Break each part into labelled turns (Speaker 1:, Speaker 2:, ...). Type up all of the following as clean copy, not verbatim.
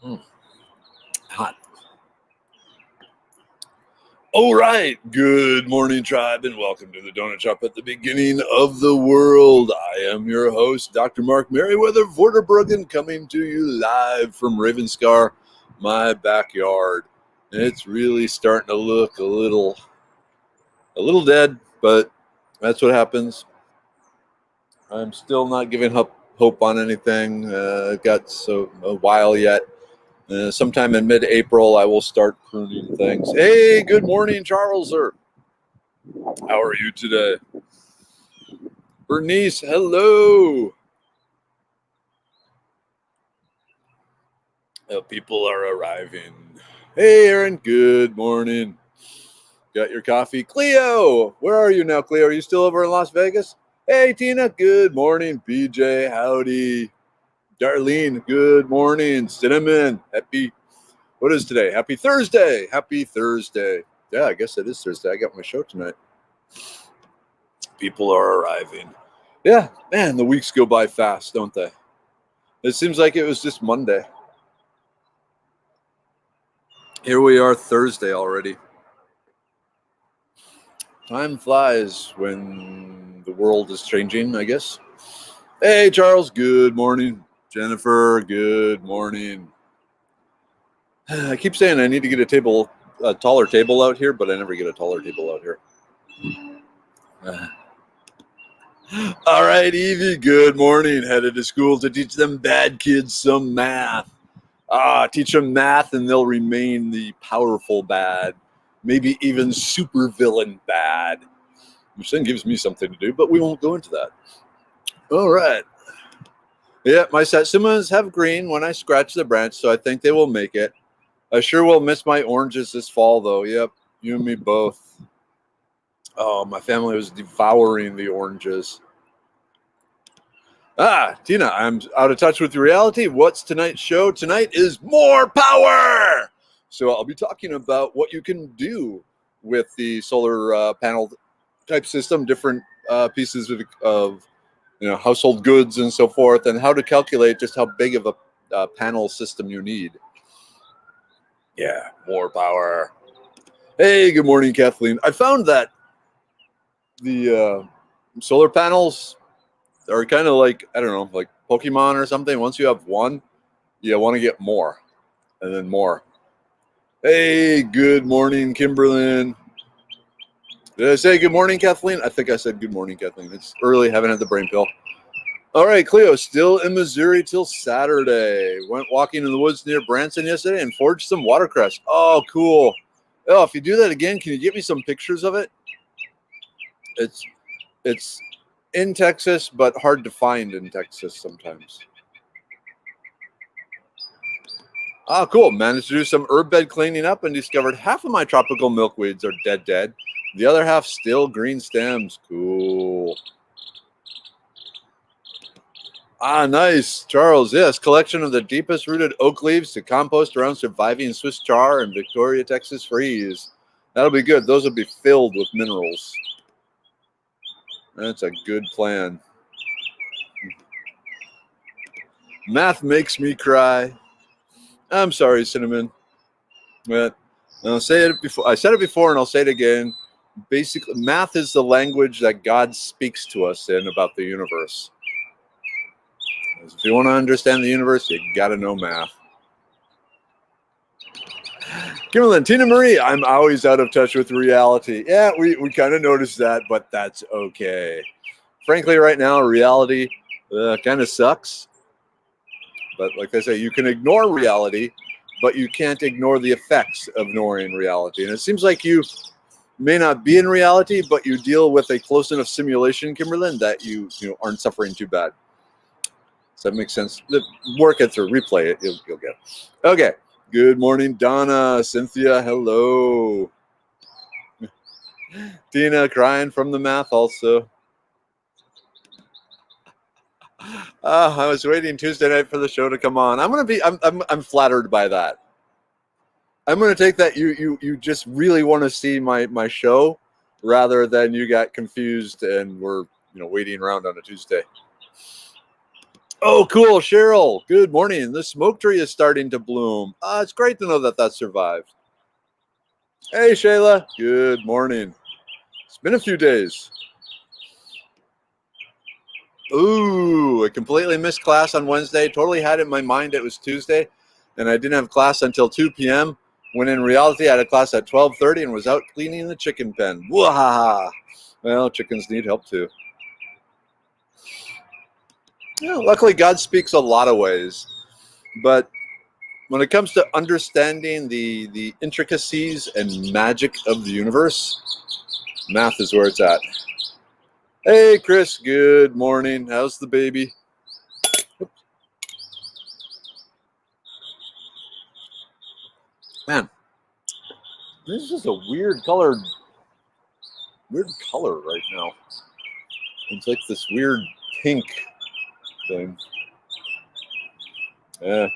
Speaker 1: Mm, hot. All right. Good morning, tribe, and welcome to the Donut Shop at the beginning of the world. I am your host, Dr. Mark Merriweather Vorderbruggen, coming to you live from Ravenscar, my backyard. It's really starting to look a little dead, but that's what happens. I'm still not giving up hope on anything. I've got a while yet. Sometime in mid-April, I will start pruning things. Hey, good morning, Charles. Sir. How are you today? Bernice, hello. People are arriving. Hey, Aaron, good morning. Got your coffee? Cleo, where are you now, Cleo? Are you still over in Las Vegas? Hey, Tina, good morning. BJ, howdy. Darlene, good morning. Cinnamon, what is today? Happy Thursday. Happy Thursday. Yeah, I guess it is Thursday. I got my show tonight. People are arriving. Yeah, man, the weeks go by fast, don't they? It seems like it was just Monday. Here we are, Thursday already. Time flies when the world is changing, I guess. Hey, Charles, good morning. Jennifer, good morning. I keep saying I need to get a taller table out here, but I never get a taller table out here. All right, Evie, good morning. Headed to school to teach them bad kids some math. Teach them math and they'll remain the powerful bad, maybe even super villain bad, which then gives me something to do, but we won't go into that. All right. Yeah, my satsumas have green when I scratch the branch, so I think they will make it. I sure will miss my oranges this fall, though. Yep, you and me both. Oh, my family was devouring the oranges. Tina, I'm out of touch with reality. What's tonight's show? Tonight is more power. So I'll be talking about what you can do with the solar panel type system, different pieces of household goods and so forth, and how to calculate just how big of a panel system you need. Yeah, more power. Hey, good morning, Kathleen. I found that the solar panels are kind of like, I don't know, like Pokemon or something. Once you have one, you want to get more and then more. Hey, good morning, Kimberlyn. Did I say good morning, Kathleen? I think I said good morning, Kathleen. It's early, haven't had the brain pill. All right, Cleo, still in Missouri till Saturday. Went walking in the woods near Branson yesterday and foraged some watercress. Oh, cool. Oh, if you do that again, can you get me some pictures of it? It's in Texas, but hard to find in Texas sometimes. Cool. Managed to do some herb bed cleaning up and discovered half of my tropical milkweeds are dead. The other half still green stems. Cool. Nice. Charles, yes. Collection of the deepest rooted oak leaves to compost around surviving Swiss char and Victoria, Texas freeze. That'll be good. Those will be filled with minerals. That's a good plan. Math makes me cry. I'm sorry, Cinnamon. But I'll say it before. I said it before and I'll say it again. Basically, math is the language that God speaks to us in about the universe. If you want to understand the universe, you got to know math. Kimberlyn, Tina Marie, I'm always out of touch with reality. Yeah, we kind of noticed that, but that's okay. Frankly, right now, reality kind of sucks. But like I say, you can ignore reality, but you can't ignore the effects of ignoring reality. And it seems like you may not be in reality, but you deal with a close enough simulation, Kimberlyn, that you aren't suffering too bad. Does that make sense? Work it through, replay it, you'll get it. Okay. Good morning, Donna. Cynthia, hello. Tina crying from the math also. I was waiting Tuesday night for the show to come on. I'm flattered by that. I'm gonna take that you just really want to see my show rather than you got confused and were waiting around on a Tuesday. Oh, cool, Cheryl. Good morning. The smoke tree is starting to bloom. It's great to know that that survived. Hey, Shayla. Good morning. It's been a few days. Ooh, I completely missed class on Wednesday. Totally had it in my mind it was Tuesday, and I didn't have class until 2 p.m., when in reality I had a class at 12:30 and was out cleaning the chicken pen. Wahaha. Well, chickens need help too. Luckily, God speaks a lot of ways, but when it comes to understanding the intricacies and magic of the universe, math is where it's at. Hey, Chris, good morning. How's the baby? Man, this is just a weird color right now. It's like this weird pink thing. Yeah.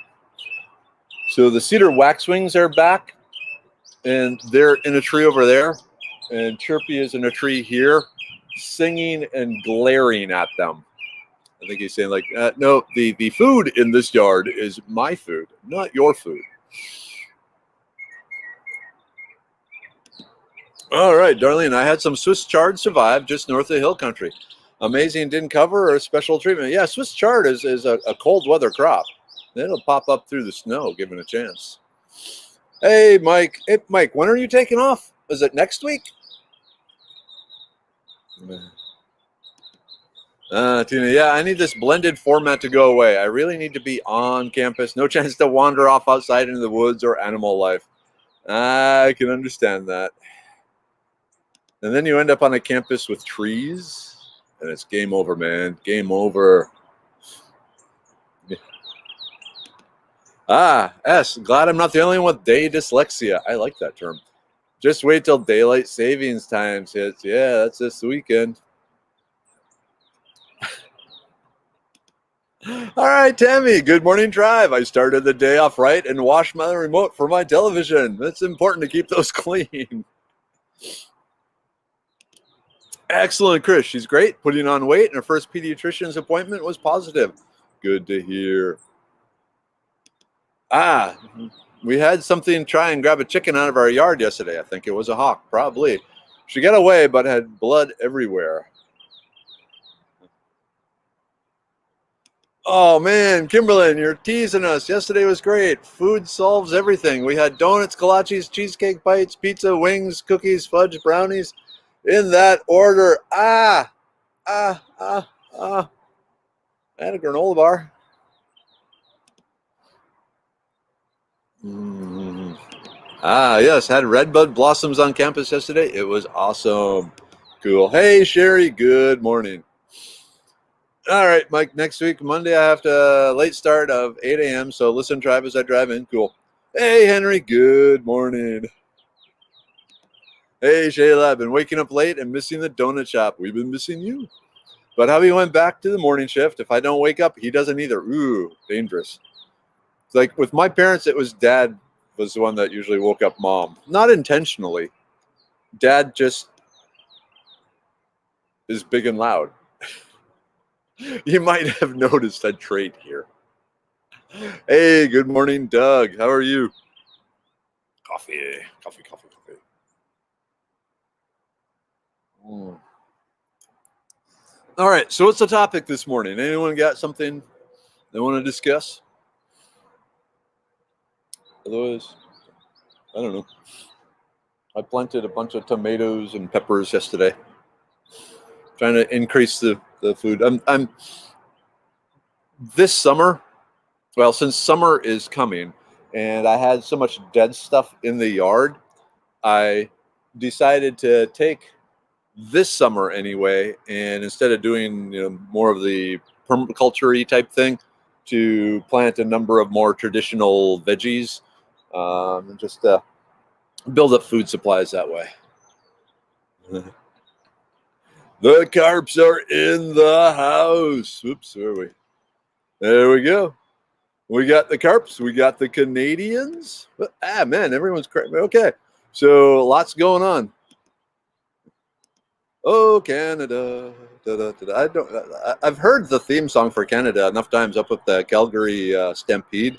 Speaker 1: So the cedar waxwings are back, and they're in a tree over there, and Chirpy is in a tree here, singing and glaring at them. I think he's saying like, no, the food in this yard is my food, not your food. All right, Darlene, I had some Swiss chard survive just north of Hill Country. Amazing didn't cover or special treatment. Yeah, Swiss chard is a cold weather crop. It'll pop up through the snow given a chance. Hey, Mike. Hey, Mike, when are you taking off? Is it next week? Tina, yeah, I need this blended format to go away. I really need to be on campus. No chance to wander off outside into the woods or animal life. I can understand that. And then you end up on a campus with trees, and it's game over, man. Game over. Glad I'm not the only one with day dyslexia. I like that term. Just wait till daylight savings times hits. Yeah, that's this weekend. All right, Tammy, good morning drive. I started the day off right and washed my remote for my television. It's important to keep those clean. Excellent, Chris. She's great, putting on weight, and her first pediatrician's appointment was positive. Good to hear. We had something try and grab a chicken out of our yard yesterday. I think it was a hawk, probably. She got away, but had blood everywhere. Oh, man, Kimberlyn, you're teasing us. Yesterday was great. Food solves everything. We had donuts, kolaches, cheesecake bites, pizza, wings, cookies, fudge, brownies, in that order. I had a granola bar. Yes, had redbud blossoms on campus yesterday. It was awesome. Cool. Hey, Sherry, good morning. All right, Mike, next week, Monday, I have to late start of 8 a.m., so listen, drive as I drive in. Cool. Hey, Henry, good morning. Hey, Shayla, I've been waking up late and missing the donut shop. We've been missing you. But hubby went back to the morning shift. If I don't wake up, he doesn't either. Ooh, dangerous. It's like with my parents, it was dad was the one that usually woke up mom. Not intentionally. Dad just is big and loud. You might have noticed a trait here. Hey, good morning, Doug. How are you? Coffee. All right, so what's the topic this morning? Anyone got something they want to discuss? Otherwise, I don't know. I planted a bunch of tomatoes and peppers yesterday, trying to increase the food. I'm this summer. Well, since summer is coming, and I had so much dead stuff in the yard, I decided to take this summer anyway, and instead of doing more of the permaculture-y type thing, to plant a number of more traditional veggies, and just build up food supplies that way. The carps are in the house. Oops, where are we? There we go. We got the carps. We got the Canadians. Man, everyone's crazy. Okay, so lots going on. Oh, Canada. I don't. I've heard the theme song for Canada enough times up with the Calgary Stampede,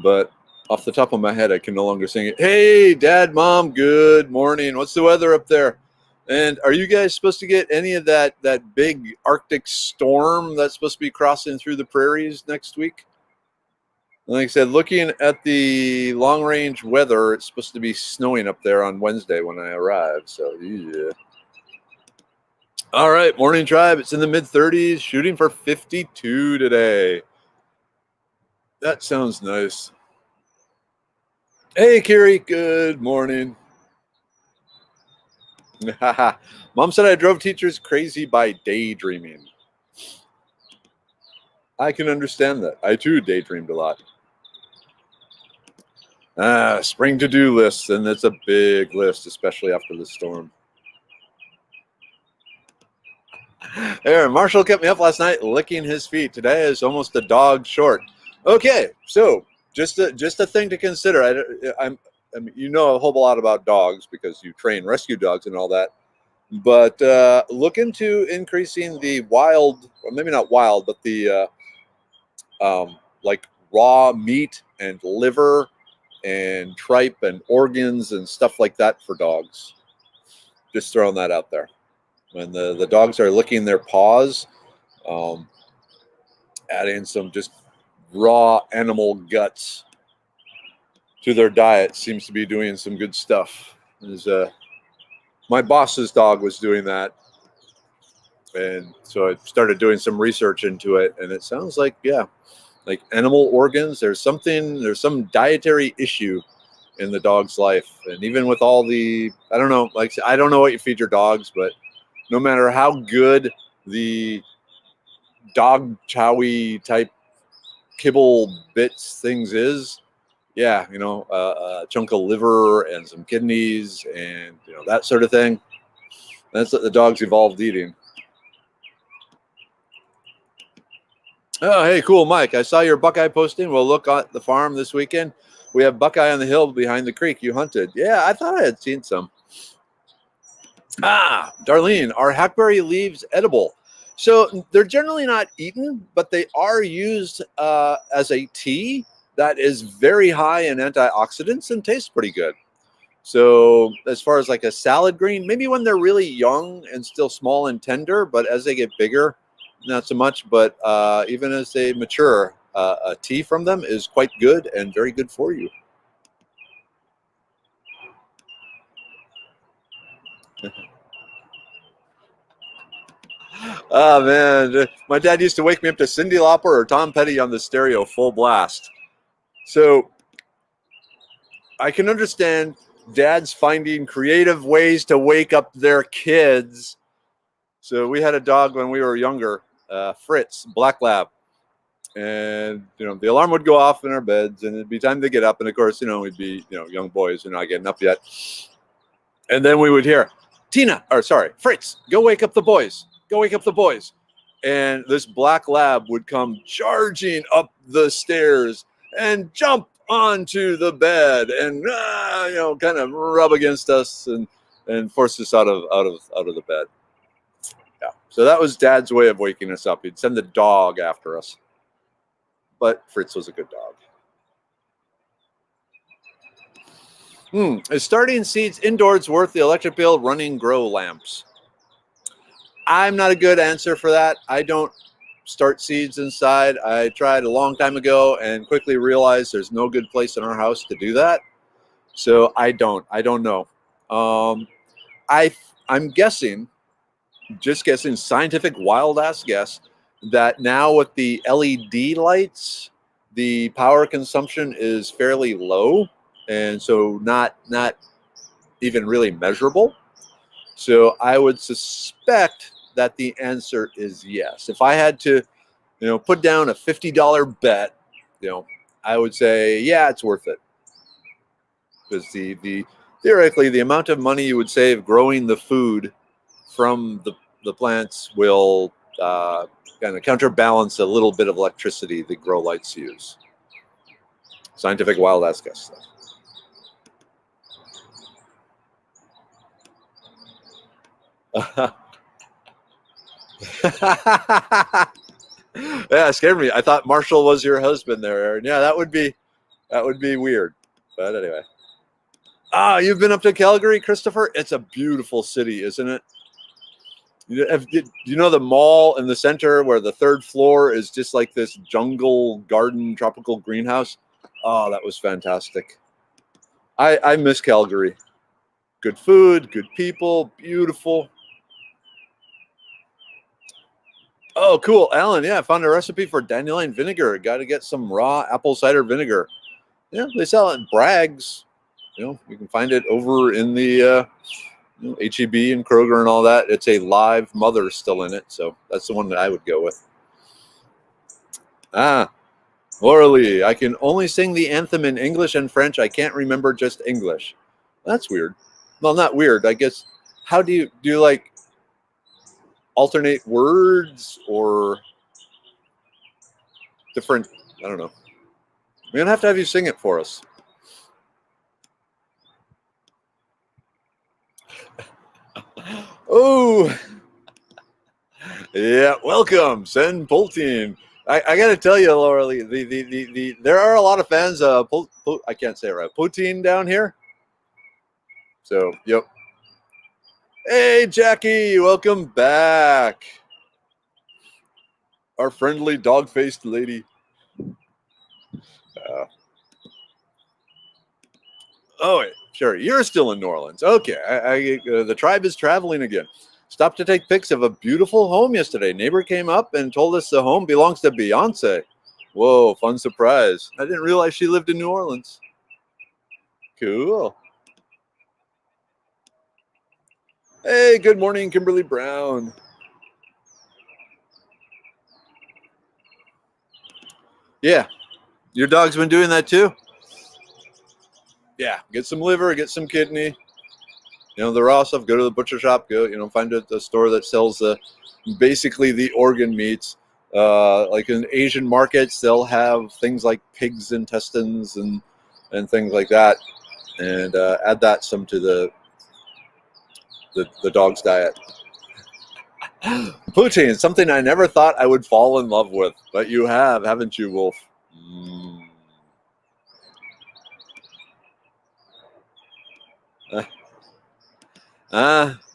Speaker 1: but off the top of my head, I can no longer sing it. Hey, Dad, Mom, good morning. What's the weather up there? And are you guys supposed to get any of that big Arctic storm that's supposed to be crossing through the prairies next week? Like I said, looking at the long-range weather, it's supposed to be snowing up there on Wednesday when I arrive. So, yeah. All right, morning tribe. It's in the mid-30s, shooting for 52 today. That sounds nice. Hey, Kiri. Good morning. Mom said I drove teachers crazy by daydreaming. I can understand that. I, too, daydreamed a lot. Spring to-do lists, and it's a big list, especially after the storm. Aaron, Marshall kept me up last night licking his feet. Today is almost a dog short. Okay, so just a thing to consider. I mean, you know a whole lot about dogs because you train rescue dogs and all that. But look into increasing the wild, or maybe not wild, but the like raw meat and liver and tripe and organs and stuff like that for dogs. Just throwing that out there. When the dogs are licking their paws, adding some just raw animal guts to their diet seems to be doing some good stuff. My boss's dog was doing that, and so I started doing some research into it, and it sounds like, yeah, like animal organs, there's some dietary issue in the dog's life. And even with all the, I don't know, like, I don't know what you feed your dogs, but no matter how good the dog chowy type kibble bits things is, yeah, a chunk of liver and some kidneys and that sort of thing. That's what the dogs evolved eating. Oh, hey, cool, Mike. I saw your Buckeye posting. We'll look at the farm this weekend. We have Buckeye on the hill behind the creek you hunted. Yeah, I thought I had seen some. Darlene, are hackberry leaves edible? So they're generally not eaten, but they are used as a tea that is very high in antioxidants and tastes pretty good. So as far as like a salad green, maybe when they're really young and still small and tender, but as they get bigger, not so much. But even as they mature, a tea from them is quite good and very good for you. Oh, man. My dad used to wake me up to Cyndi Lauper or Tom Petty on the stereo full blast. So I can understand dads finding creative ways to wake up their kids. So we had a dog when we were younger, Fritz, Black Lab. And, the alarm would go off in our beds and it'd be time to get up. And of course, we'd be, young boys, not getting up yet. And then we would hear, Fritz, go wake up the boys. Go wake up the boys. And this black lab would come charging up the stairs and jump onto the bed and kind of rub against us and force us out of the bed. Yeah. So that was Dad's way of waking us up. He'd send the dog after us. But Fritz was a good dog. Is starting seeds indoors worth the electric bill running grow lamps? I'm not a good answer for that. I don't start seeds inside. I tried a long time ago and quickly realized there's no good place in our house to do that. So I don't know. I'm guessing, scientific wild ass guess, that now with the LED lights, the power consumption is fairly low. And so not even really measurable. So I would suspect that the answer is yes. If I had to, put down a $50 bet, I would say, yeah, it's worth it. Because theoretically, the amount of money you would save growing the food from the plants will kind of counterbalance a little bit of electricity the grow lights use. Scientific wild ass guess. Yeah, it scared me. I thought Marshall was your husband there, Aaron. Yeah, that would be weird. But anyway. Ah, you've been up to Calgary, Christopher? It's a beautiful city, isn't it? Do you know the mall in the center where the third floor is just like this jungle garden tropical greenhouse? Oh, that was fantastic. I miss Calgary. Good food, good people, beautiful. Oh, cool. Alan, yeah, I found a recipe for dandelion vinegar. Got to get some raw apple cider vinegar. Yeah, they sell it in Bragg's. You can find it over in the HEB and Kroger and all that. It's a live mother still in it, so that's the one that I would go with. Ah, Laura Lee, I can only sing the anthem in English and French. I can't remember just English. That's weird. Well, not weird. I guess. How do you like alternate words or different? I don't know. We're gonna have to have you sing it for us. Oh, yeah. Welcome, Sen Pultine. I got to tell you, Laura Lee, there are a lot of fans of I can't say it right. Poutine down here. So, yep. Hey, Jackie, welcome back. Our friendly dog-faced lady. Oh, wait, sure. You're still in New Orleans. Okay. The tribe is traveling again. Stopped to take pics of a beautiful home yesterday. Neighbor came up and told us the home belongs to Beyonce. Whoa, fun surprise. I didn't realize she lived in New Orleans. Cool. Hey, good morning, Kimberly Brown. Yeah. Your dog's been doing that too? Yeah. Get some liver, get some kidney. The raw stuff, go to the butcher shop, go, find a store that sells basically the organ meats. Like in Asian markets, they'll have things like pig's intestines and things like that. And add that some to the dog's diet. Poutine, something I never thought I would fall in love with, but you have, haven't you, Wolf?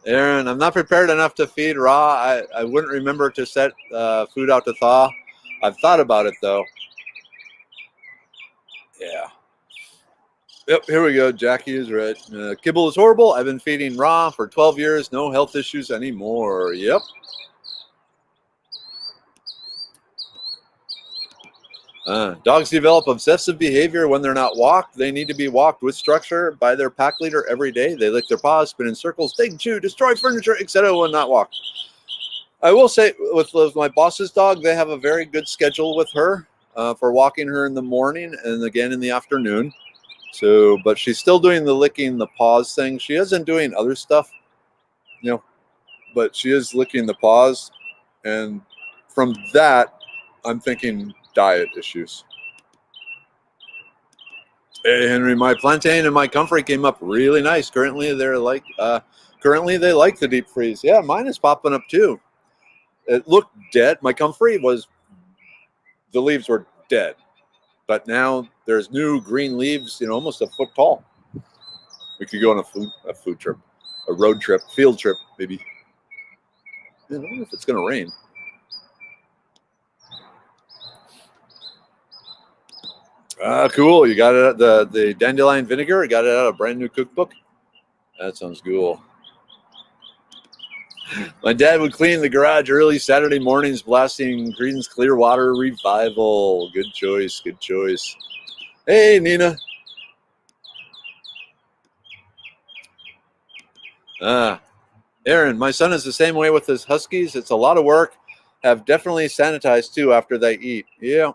Speaker 1: Aaron, I'm not prepared enough to feed raw. I wouldn't remember to set food out to thaw. I've thought about it, though. Yeah. Yep, here we go. Jackie is right. Kibble is horrible. I've been feeding raw for 12 years. No health issues anymore. Yep. Dogs develop obsessive behavior when they're not walked. They need to be walked with structure by their pack leader every day. They lick their paws, spin in circles, dig, chew, destroy furniture, etc. when not walked. I will say with my boss's dog, they have a very good schedule with her for walking her in the morning and again in the afternoon. So, but she's still doing the licking the paws thing. She isn't doing other stuff, but she is licking the paws. And from that, I'm thinking diet issues. Hey, Henry, my plantain and my comfrey came up really nice. Currently, they like the deep freeze. Yeah, mine is popping up too. It looked dead. My comfrey the leaves were dead, but now there's new green leaves. Almost a foot tall. We could go on a food trip, a road trip, field trip, maybe. I don't know if it's going to rain. Cool. You got it. The dandelion vinegar. Got it out of a brand new cookbook. That sounds cool. My dad would clean the garage early Saturday mornings, blasting Creedence Clearwater Revival. Good choice. Good choice. Hey, Nina. Aaron, my son is the same way with his huskies. It's a lot of work. Have definitely sanitized too after they eat. Yeah.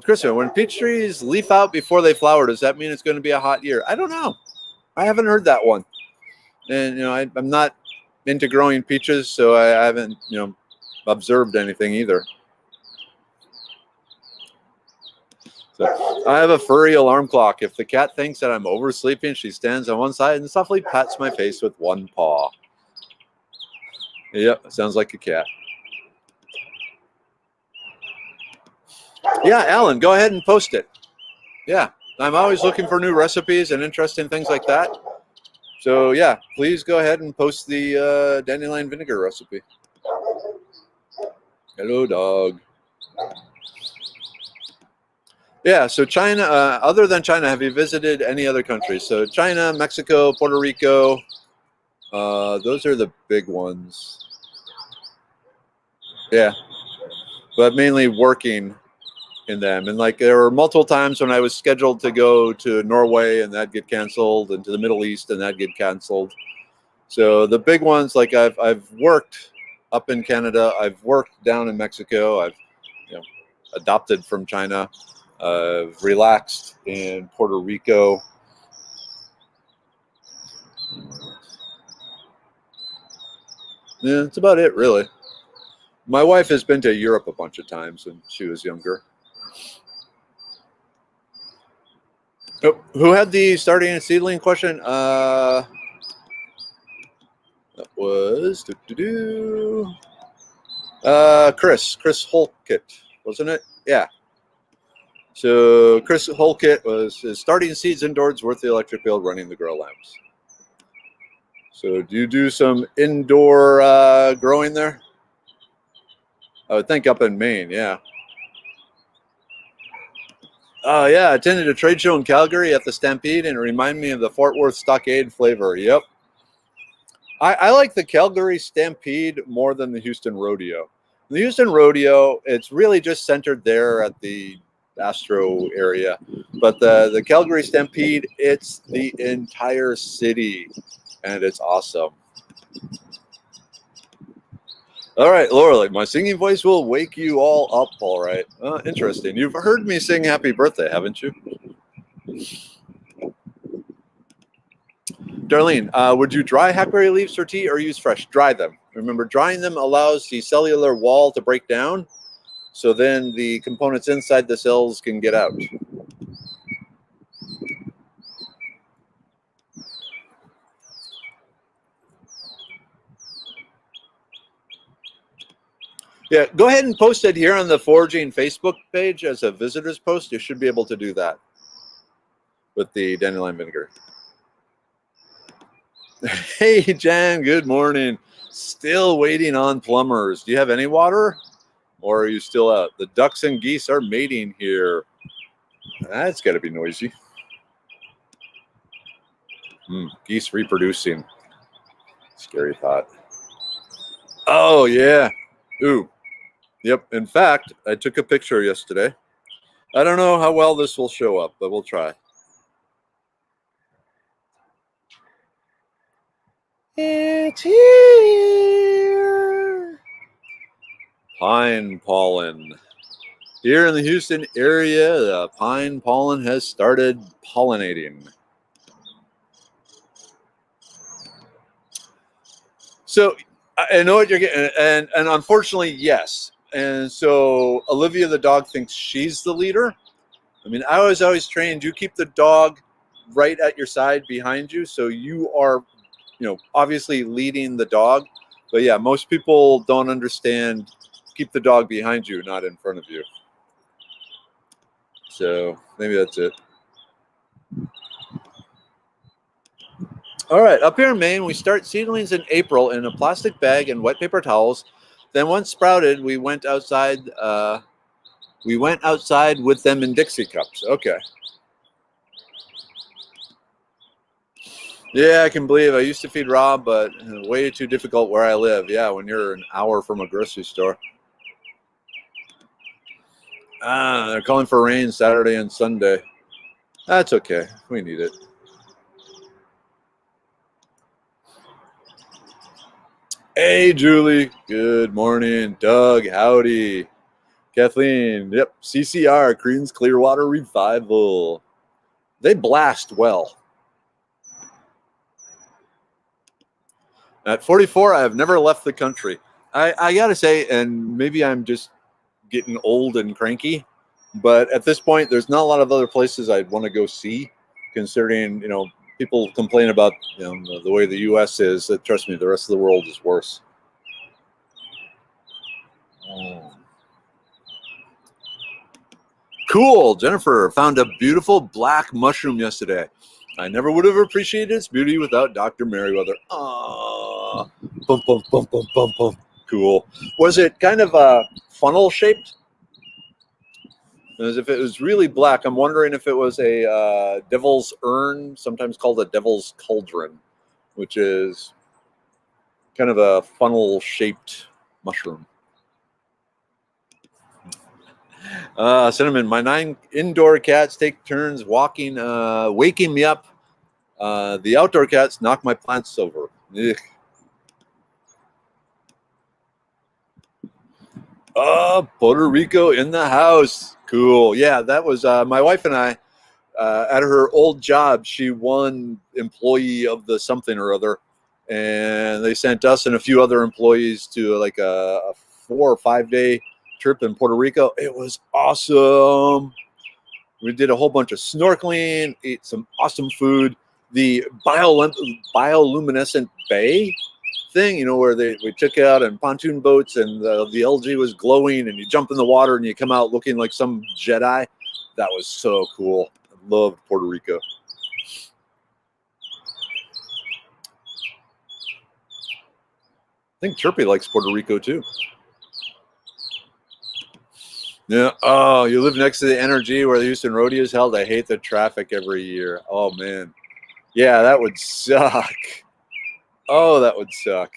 Speaker 1: Christopher, when peach trees leaf out before they flower, does that mean it's going to be a hot year? I don't know. I haven't heard that one. And, I'm not into growing peaches, so I haven't, observed anything either. So I have a furry alarm clock. If the cat thinks that I'm oversleeping, she stands on one side and softly pats my face with one paw. Yep, sounds like a cat. Yeah, Alan, go ahead and post it. Yeah, I'm always looking for new recipes and interesting things like that. So yeah, please go ahead and post the dandelion vinegar recipe. Hello, dog. Yeah, so China, other than China, have you visited any other countries? So China, Mexico, Puerto Rico, those are the big ones. Yeah, but mainly working in them. And like there were multiple times when I was scheduled to go to Norway and that'd get canceled, and to the Middle East and that'd get canceled. So the big ones, like I've worked up in Canada, I've worked down in Mexico, I've adopted from China, I've relaxed in Puerto Rico. Yeah, that's about it, really. My wife has been to Europe a bunch of times when she was younger. Oh, who had the starting and seedling question? That was Chris Holkett, wasn't it? Yeah. So Chris Holkett was starting seeds indoors worth the electric bill running the grow lamps. So do you do some indoor growing there? I would think up in Maine, yeah. Yeah, I attended a trade show in Calgary at the Stampede, and it reminded me of the Fort Worth Stockade flavor. Yep. I like the Calgary Stampede more than the Houston Rodeo. The Houston Rodeo, it's really just centered there at the Astro area. But the Calgary Stampede, it's the entire city, and it's awesome. All right, Laura, my singing voice will wake you all up, all right. Interesting. You've heard me sing Happy Birthday, haven't you? Darlene, would you dry hackberry leaves for tea or use fresh? Dry them. Remember, drying them allows the cellular wall to break down, so then the components inside the cells can get out. Yeah, go ahead and post it here on the Foraging Facebook page as a visitor's post. You should be able to do that with the dandelion vinegar. Hey, Jan, good morning. Still waiting on plumbers. Do you have any water, or are you still out? The ducks and geese are mating here. That's got to be noisy. Geese reproducing. Scary thought. Oh, yeah. Ooh. Yep. In fact, I took a picture yesterday. I don't know how well this will show up, but we'll try. It's here. Pine pollen. Here in the Houston area, the pine pollen has started pollinating. So I know what you're getting, and unfortunately, yes. And so Olivia the dog thinks she's the leader. I mean, I was always trained, you keep the dog right at your side behind you, so you are, obviously leading the dog. But yeah, most people don't understand, keep the dog behind you, not in front of you. So maybe that's it. All right, up here in Maine, we start seedlings in April in a plastic bag and wet paper towels. Then once sprouted, we went outside. With them in Dixie cups. Okay. Yeah, I can believe I used to feed raw, but way too difficult where I live. Yeah, when you're an hour from a grocery store. They're calling for rain Saturday and Sunday. That's okay. We need it. Hey, Julie. Good morning. Doug, howdy. Kathleen, yep. CCR, Creedence Clearwater Revival. They blast well. At 44, I have never left the country. I got to say, and maybe I'm just getting old and cranky, But at this point, there's not a lot of other places I'd want to go see, considering, people complain about, the way the U.S. is. Trust me, the rest of the world is worse. Cool. Jennifer found a beautiful black mushroom yesterday. I never would have appreciated its beauty without Dr. Merriweather. Ah, bum, bum, bum, bum, bum, bum. Cool. Was it kind of funnel shaped? As if it was really black. I'm wondering if it was a devil's urn, sometimes called a devil's cauldron, which is kind of a funnel shaped mushroom. Cinnamon, my 9 indoor cats take turns waking me up. The outdoor cats knock my plants over. Ugh. Puerto Rico in the house. Cool. Yeah, that was my wife and I. At her old job, she won employee of the something or other, and they sent us and a few other employees to like a 4 or 5 day trip in Puerto Rico. It was awesome. We did a whole bunch of snorkeling, ate some awesome food. The bioluminescent bay thing, where we took out in pontoon boats and the algae was glowing, and you jump in the water and you come out looking like some Jedi. That was so cool. I loved Puerto Rico. I think Chirpy likes Puerto Rico too. Yeah. Oh, you live next to the NRG where the Houston Rodeo is held. I hate the traffic every year. Oh man. Yeah, that would suck. Oh, that would suck.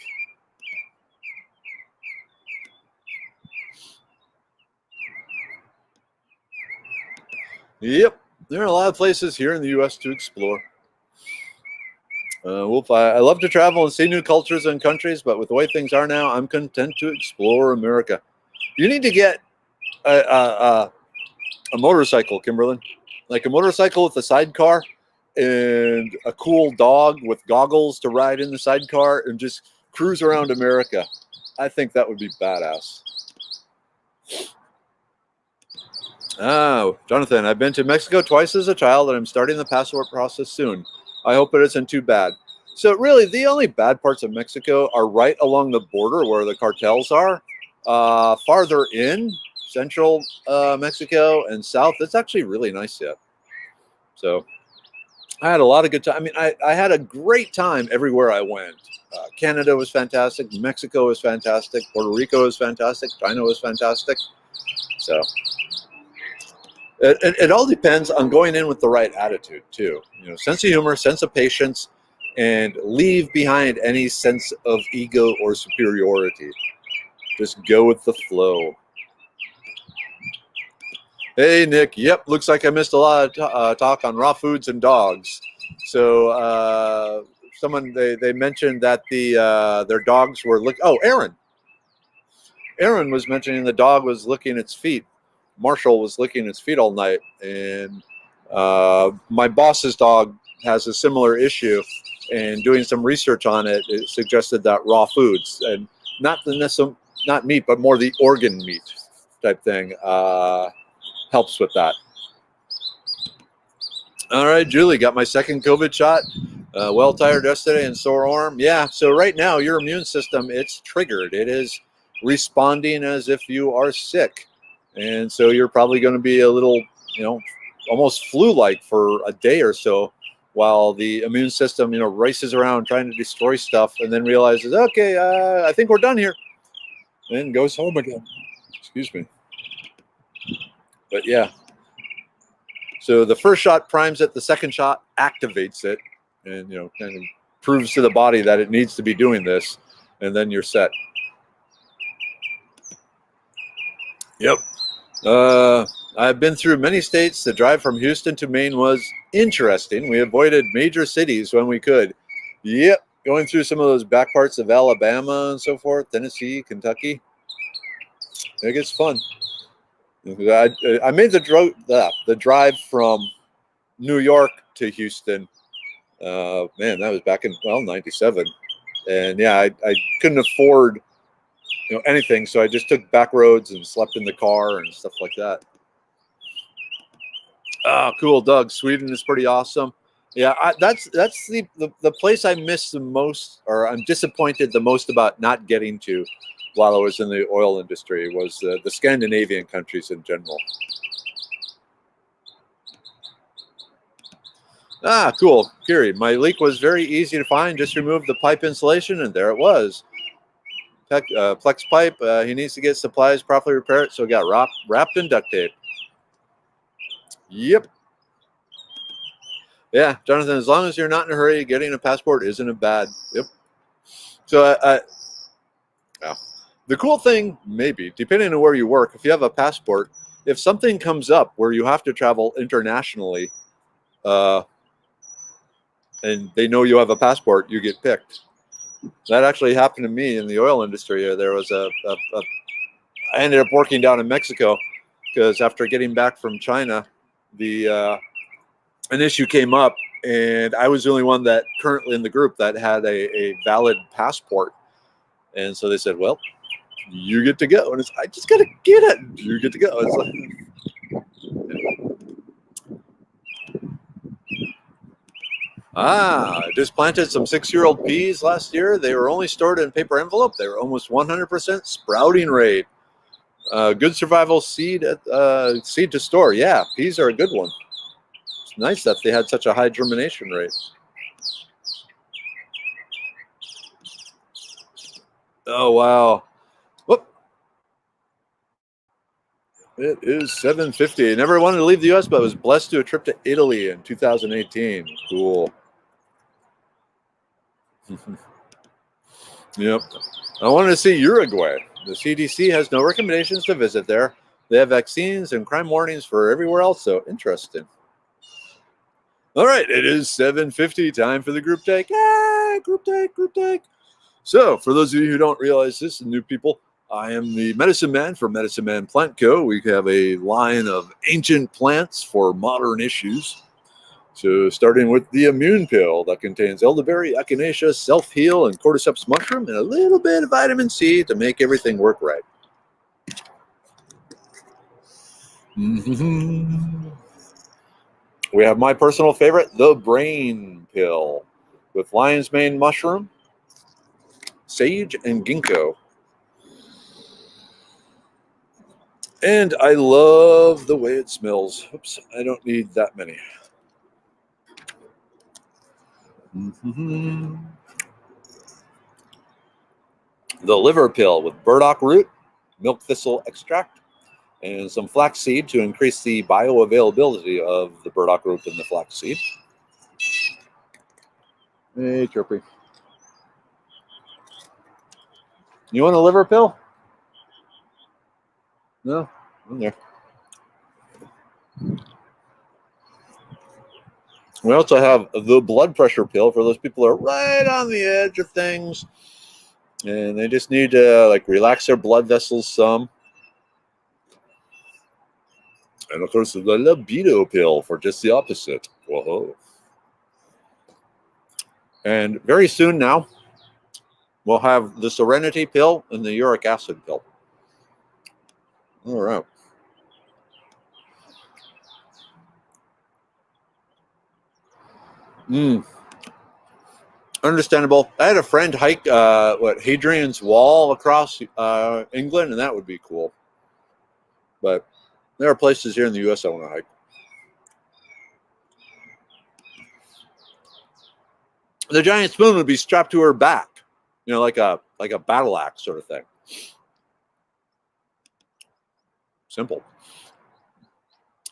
Speaker 1: Yep. There are a lot of places here in the U.S. to explore. I love to travel and see new cultures and countries, but with the way things are now, I'm content to explore America. You need to get a motorcycle, Kimberlyn, like a motorcycle with a sidecar and a cool dog with goggles to ride in the sidecar and just cruise around America. I think that would be badass. Oh, Jonathan, I've been to Mexico twice as a child, and I'm starting the passport process soon. I hope it isn't too bad. So really, the only bad parts of Mexico are right along the border where the cartels are. Farther in central Mexico and south, it's actually really nice yet. So I had a lot of good time. I mean, I had a great time everywhere I went. Canada was fantastic. Mexico was fantastic. Puerto Rico was fantastic. China was fantastic. So it all depends on going in with the right attitude too. Sense of humor, sense of patience, and leave behind any sense of ego or superiority. Just go with the flow. Hey, Nick. Yep, looks like I missed a lot of talk on raw foods and dogs. So they mentioned that their dogs were Aaron. Aaron was mentioning the dog was licking its feet. Marshall was licking its feet all night, and my boss's dog has a similar issue. And doing some research on it, it suggested that raw foods and not meat, but more the organ meat type thing helps with that. All right, Julie, got my second COVID shot. Well tired yesterday and sore arm. Yeah, so right now your immune system, it's triggered. It is responding as if you are sick. And so you're probably going to be a little, almost flu-like for a day or so while the immune system, races around trying to destroy stuff and then realizes, okay, I think we're done here. And goes home again. Excuse me. But yeah. So the first shot primes it, the second shot activates it and, kind of proves to the body that it needs to be doing this, and then you're set. Yep. I've been through many states. The drive from Houston to Maine was interesting. We avoided major cities when we could. Yep. Going through some of those back parts of Alabama and so forth, Tennessee, Kentucky. It gets fun. I made the drive from New York to Houston. Man, that was back in 97, and yeah, I couldn't afford anything, so I just took back roads and slept in the car and stuff like that. Oh, cool, Doug. Sweden is pretty awesome. Yeah, that's the place I miss the most, or I'm disappointed the most about not getting to while I was in the oil industry was the Scandinavian countries in general. Ah, cool, Kiri. My leak was very easy to find. Just remove the pipe insulation, and there it was. Plex pipe. He needs to get supplies properly repaired, so it got wrapped in duct tape. Yep. Yeah, Jonathan. As long as you're not in a hurry, getting a passport isn't a bad. Yep. So yeah. The cool thing, maybe, depending on where you work, if you have a passport, if something comes up where you have to travel internationally, uh, and they know you have a passport, you get picked. That actually happened to me in the oil industry. There was I ended up working down in Mexico because after getting back from China, an issue came up, and I was the only one that currently in the group that had a valid passport. And so they said, well, you get to go. And I just got to get it. You get to go. It's like, I just planted some 6-year-old peas last year. They were only stored in paper envelope. They were almost 100% sprouting rate. Good survival seed seed to store. Yeah, peas are a good one. It's nice that they had such a high germination rate. Oh, wow. Whoop. It is 7:50. I never wanted to leave the U.S., but I was blessed to do a trip to Italy in 2018. Cool. Yep. I wanted to see Uruguay. The CDC has no recommendations to visit there. They have vaccines and crime warnings for everywhere else, so interesting. All right, it is 7:50. Time for the group take. Yay, group take, group take. So, for those of you who don't realize this, new people, I am the medicine man for Medicine Man Plant Co. We have a line of ancient plants for modern issues. So, starting with the immune pill that contains elderberry, echinacea, self-heal, and cordyceps mushroom, and a little bit of vitamin C to make everything work right. Mm-hmm. We have my personal favorite, the brain pill, with lion's mane mushroom, sage, and ginkgo. And I love the way it smells. Oops, I don't need that many. Mm-hmm. The liver pill with burdock root, milk thistle extract, and some flaxseed to increase the bioavailability of the burdock root and the flaxseed. Hey, Chirpy. You want a liver pill? No? In there. We also have the blood pressure pill for those people who are right on the edge of things and they just need to relax their blood vessels some. And of course, the libido pill for just the opposite. Whoa. And very soon now, we'll have the serenity pill and the uric acid pill. All right. Understandable. I had a friend hike Hadrian's Wall across England, and that would be cool. But there are places here in the U.S. I want to hike. The giant spoon would be strapped to her back, like a battle axe sort of thing. Simple.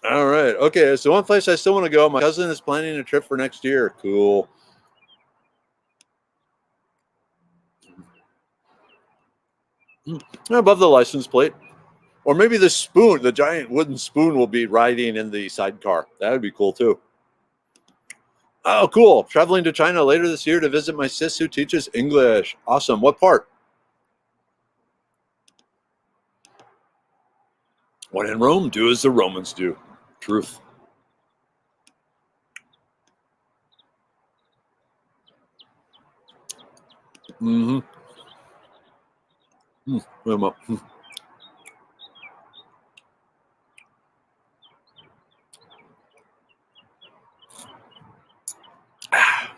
Speaker 1: All right. Okay. So one place I still want to go. My cousin is planning a trip for next year. Cool. Above the license plate. Or maybe the spoon, the giant wooden spoon will be riding in the sidecar. That would be cool too. Oh, cool. Traveling to China later this year to visit my sis who teaches English. Awesome. What part? When in Rome, do as the Romans do. Truth. Mm-hmm.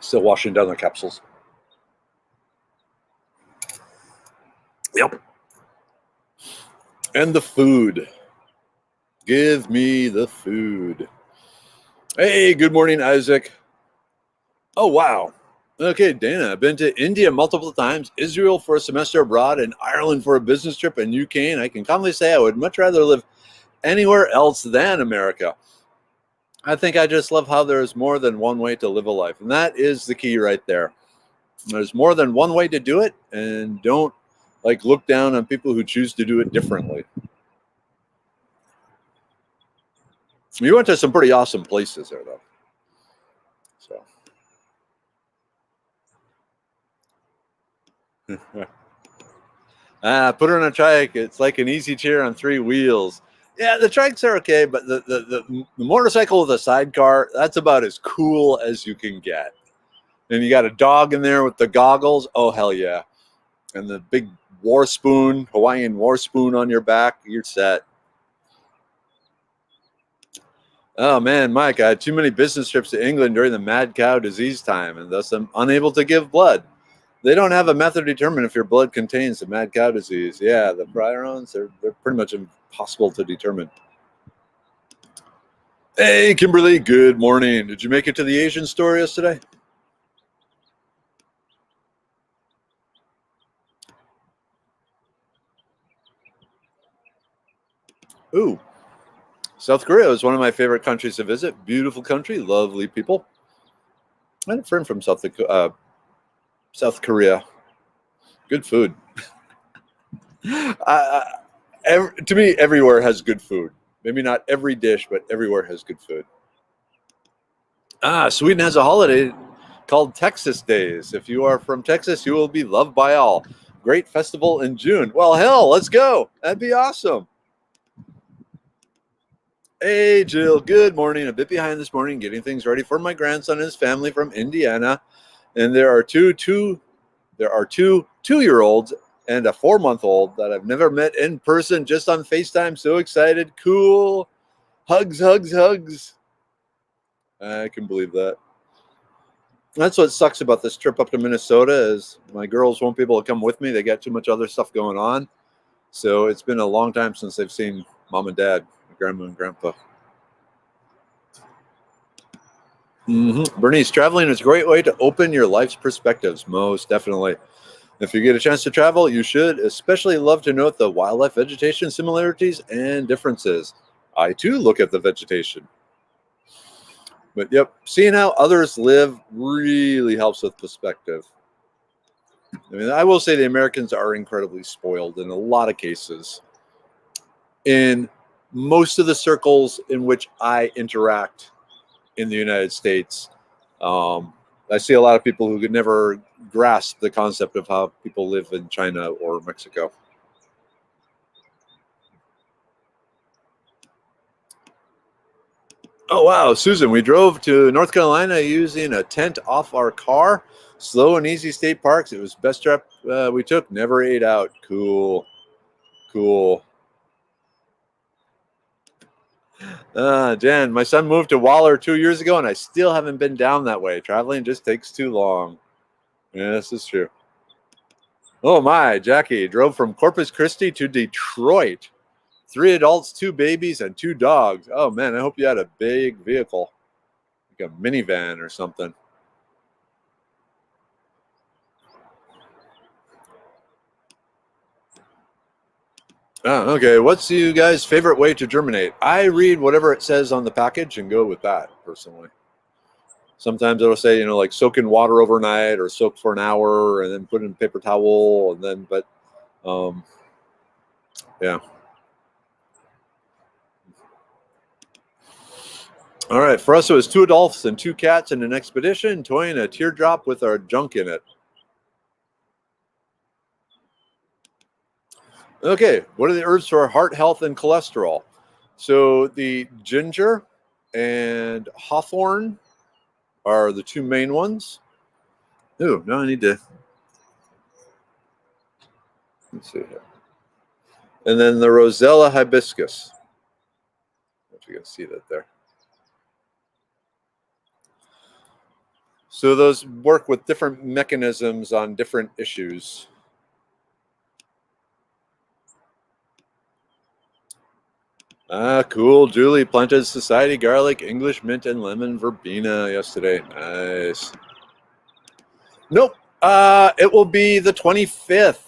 Speaker 1: Still washing down the capsules. Yep. And the food. Give me the food. Hey, good morning, Isaac. Oh, wow. Okay, Dana, I've been to India multiple times, Israel for a semester abroad, and Ireland for a business trip, and UK, and I can calmly say I would much rather live anywhere else than America. I think I just love how there's more than one way to live a life, and that is the key right there. There's more than one way to do it, and don't look down on people who choose to do it differently. You went to some pretty awesome places there, though. So. Put her on a trike. It's like an easy chair on three wheels. Yeah, the trikes are okay, but the motorcycle with a sidecar, that's about as cool as you can get. And you got a dog in there with the goggles. Oh, hell yeah. And the big war spoon, Hawaiian war spoon on your back. You're set. Oh, man, Mike, I had too many business trips to England during the mad cow disease time, and thus I'm unable to give blood. They don't have a method to determine if your blood contains the mad cow disease. Yeah, the prions, they're pretty much impossible to determine. Hey, Kimberly, good morning. Did you make it to the Asian store yesterday? Ooh, South Korea is one of my favorite countries to visit. Beautiful country, lovely people. I had a friend from South Korea. Good food. To me, everywhere has good food. Maybe not every dish, but everywhere has good food. Sweden has a holiday called Texas Days. If you are from Texas, you will be loved by all. Great festival in June. Well, hell, let's go. That'd be awesome. Hey, Jill, good morning. A bit behind this morning, getting things ready for my grandson and his family from Indiana. And there are two 2-year-olds and a 4-month-old that I've never met in person, just on FaceTime. So excited. Cool. Hugs, hugs, hugs. I can believe that. That's what sucks about this trip up to Minnesota is my girls won't be able to come with me. They got too much other stuff going on. So it's been a long time since they've seen mom and dad, grandma and grandpa. Bernice, traveling is a great way to open your life's perspectives. Most definitely. If you get a chance to travel, you should especially love to note the wildlife vegetation similarities and differences. I too look at the vegetation. But yep, seeing how others live really helps with perspective. I mean, I will say the Americans are incredibly spoiled in a lot of cases. In most of the circles in which I interact in the United States, I see a lot of people who could never grasp the concept of how people live in China or Mexico. Oh, wow, Susan, we drove to North Carolina using a tent off our car. Slow and easy state parks. It was best trip we took. Never ate out. Cool. Jan, my son moved to Waller 2 years ago, and I still haven't been down that way. Traveling just takes too long. Yeah, this is true. Oh, my, Jackie drove from Corpus Christi to Detroit. 3 adults, 2 babies, and 2 dogs. Oh, man, I hope you had a big vehicle, like a minivan or something. Oh, okay. What's you guys' favorite way to germinate? I read whatever it says on the package and go with that, personally. Sometimes it'll say, like soak in water overnight or soak for an hour and then put in a paper towel and then, yeah. All right. For us, it was 2 adults and 2 cats in an expedition, towing a teardrop with our junk in it. Okay. What are the herbs for heart health and cholesterol? So the ginger and hawthorn are the 2 main ones. Ooh, now I need to. Let's see here. And then the Rosella hibiscus. If you can see that there. So those work with different mechanisms on different issues. Ah, cool. Julie planted society garlic, English mint, and lemon verbena yesterday. Nice. Nope. It will be the 25th.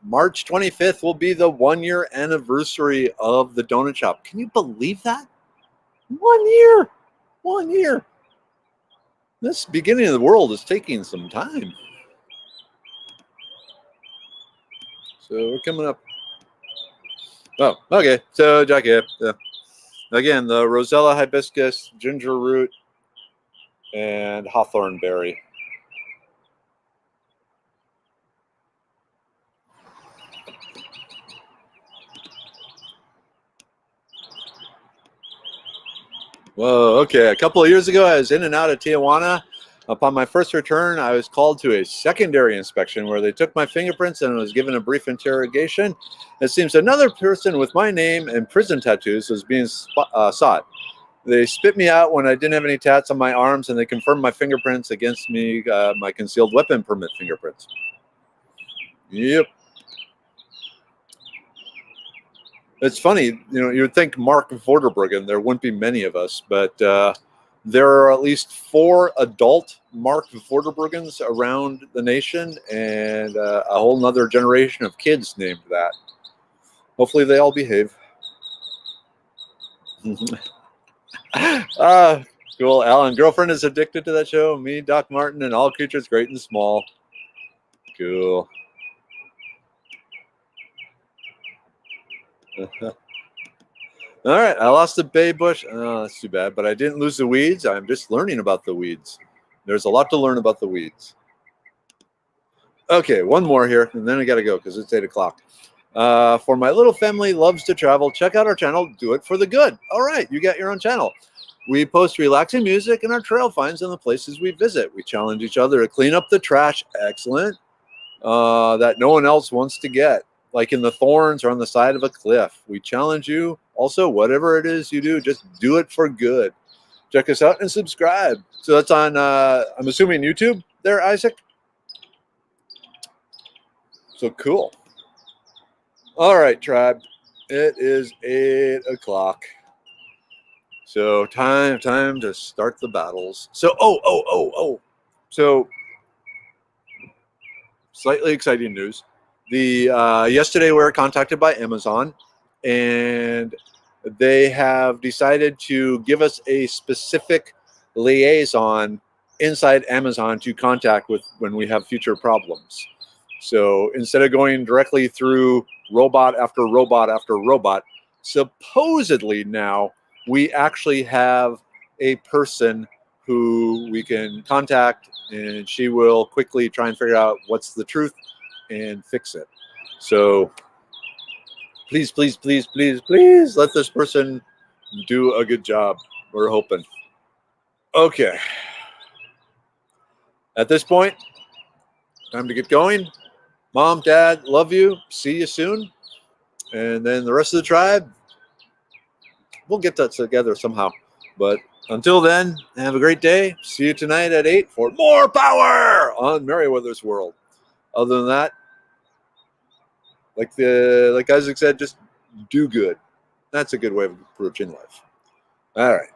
Speaker 1: March 25th will be the 1 year anniversary of the donut shop. Can you believe that? 1 year. 1 year. This beginning of the world is taking some time. So we're coming up. Oh, okay. So, Jackie, again, the Rosella hibiscus, ginger root, and hawthorn berry. Whoa, okay. A couple of years ago, I was in and out of Tijuana. Upon my first return, I was called to a secondary inspection where they took my fingerprints and was given a brief interrogation. It seems another person with my name and prison tattoos was being sought. They spit me out when I didn't have any tats on my arms, and they confirmed my fingerprints against me, my concealed weapon permit fingerprints. Yep. It's funny, you would think Mark Vorderbruggen, there wouldn't be many of us, but there are at least 4 adult Mark Vorderbruggens around the nation, and a whole nother generation of kids named that. Hopefully they all behave. Cool. Alan, girlfriend is addicted to that show. Me, Doc Martin, and all creatures great and small. Cool. All right, I lost the bay bush. Oh, that's too bad, but I didn't lose the weeds. I'm just learning about the weeds. There's a lot to learn about the weeds. Okay, one more here, and then I got to go because it's 8 o'clock. For my little family loves to travel, check out our channel, Do It for the Good. All right, you got your own channel. We post relaxing music and our trail finds in the places we visit. We challenge each other to clean up the trash, excellent, that no one else wants to get, like in the thorns or on the side of a cliff. We challenge you. Also, whatever it is you do, just do it for good. Check us out and subscribe. So that's on, I'm assuming, YouTube there, Isaac? So cool. All right, tribe. It is 8 o'clock. So time to start the battles. So, So, slightly exciting news. Yesterday we were contacted by Amazon, and they have decided to give us a specific liaison inside Amazon to contact with when we have future problems. So instead of going directly through robot after robot after robot, supposedly now we actually have a person who we can contact, and she will quickly try and figure out what's the truth and fix it. So please, please, please, please, please let this person do a good job. We're hoping. Okay. At this point, time to get going. Mom, Dad, love you. See you soon. And then the rest of the tribe, we'll get that together somehow. But until then, have a great day. See you tonight at 8 for more power on Merriweather's World. Other than that, like Isaac said, just do good. That's a good way of approaching life. All right.